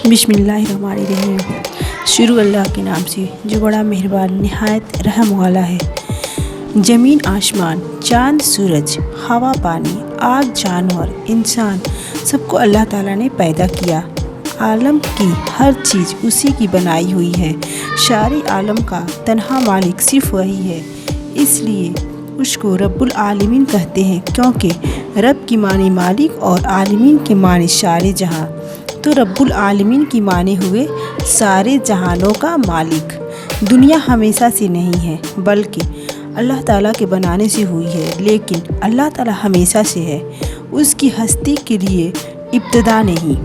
بسم اللہ الرحمن الرحیم۔ شروع اللہ کے نام سے جو بڑا مہربان نہایت رحم والا ہے۔ زمین آسمان، چاند سورج، ہوا پانی، آگ جانور، انسان، سب کو اللہ تعالیٰ نے پیدا کیا۔ عالم کی ہر چیز اسی کی بنائی ہوئی ہے۔ سارے عالم کا تنہا مالک صرف وہی ہے، اس لیے اس کو رب العالمین کہتے ہیں، کیونکہ رب کی معنی مالک اور عالمین کے معنی سارے جہاں، تو رب العالمین کی معنی ہوئے سارے جہانوں کا مالک۔ دنیا ہمیشہ سے نہیں ہے بلکہ اللہ تعالیٰ کے بنانے سے ہوئی ہے، لیکن اللہ تعالیٰ ہمیشہ سے ہے۔ اس کی ہستی کے لیے ابتدا نہیں،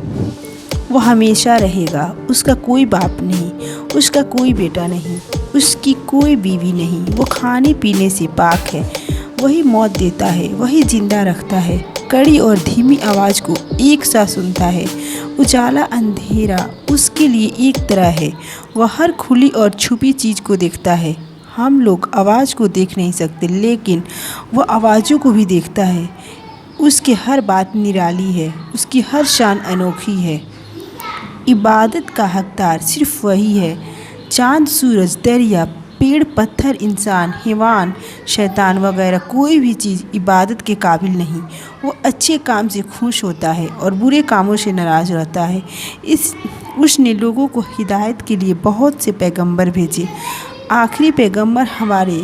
وہ ہمیشہ رہے گا۔ اس کا کوئی باپ نہیں، اس کا کوئی بیٹا نہیں، اس کی کوئی بیوی نہیں۔ وہ کھانے پینے سے پاک ہے، وہی موت دیتا ہے، وہی زندہ رکھتا ہے، کڑی اور دھیمی آواز کو ایک ساتھ سنتا ہے۔ اجالا اندھیرا اس کے لیے ایک طرح ہے، وہ ہر کھلی اور چھپی چیز کو دیکھتا ہے۔ ہم لوگ آواز کو دیکھ نہیں سکتے، لیکن وہ آوازوں کو بھی دیکھتا ہے۔ اس کی ہر بات نرالی ہے، اس کی ہر شان انوکھی ہے۔ عبادت کا حقدار صرف وہی ہے۔ چاند سورج، دریا، پیڑ پتھر، انسان، حیوان، شیطان وغیرہ کوئی بھی چیز عبادت کے قابل نہیں۔ وہ اچھے کام سے خوش ہوتا ہے اور برے کاموں سے ناراض رہتا ہے۔ اس نے لوگوں کو ہدایت کے لیے بہت سے پیغمبر بھیجے۔ آخری پیغمبر ہمارے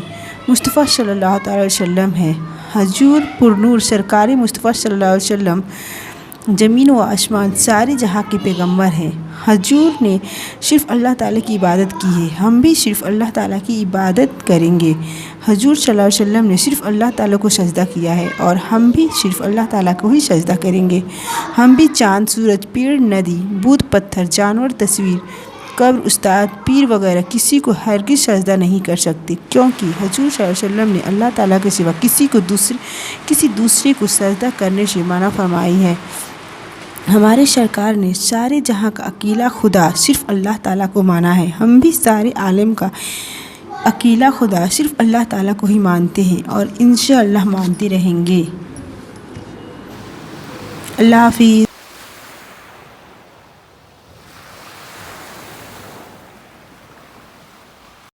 مصطفیٰ صلی اللہ علیہ وسلم ہیں۔ حضور پرنور سرکار مصطفیٰ صلی اللہ علیہ وسلم زمین و آسمان سارے جہاں کے پیغمبر ہیں۔ حضور نے صرف اللہ تعالیٰ کی عبادت کی ہے، ہم بھی صرف اللہ تعالیٰ کی عبادت کریں گے۔ حضور صلی اللہ علیہ وسلم نے صرف اللہ تعالیٰ کو سجدہ کیا ہے اور ہم بھی صرف اللہ تعالیٰ کو ہی سجدہ کریں گے۔ ہم بھی چاند سورج، پیڑ، ندی، بت پتھر، جانور، تصویر، قبر، استاد، پیر وغیرہ کسی کو ہرگز سجدہ نہیں کر سکتے، کیونکہ حضور صلی اللہ علیہ وسلم نے اللہ تعالیٰ کے سوا کسی دوسرے کو سجدہ کرنے سے منع فرمائی ہے۔ ہمارے سرکار نے سارے جہاں کا اکیلا خدا صرف اللہ تعالیٰ کو مانا ہے۔ ہم بھی سارے عالم کا اکیلا خدا صرف اللہ تعالیٰ کو ہی مانتے ہیں اور انشاءاللہ مانتے رہیں گے۔ اللہ حافظ۔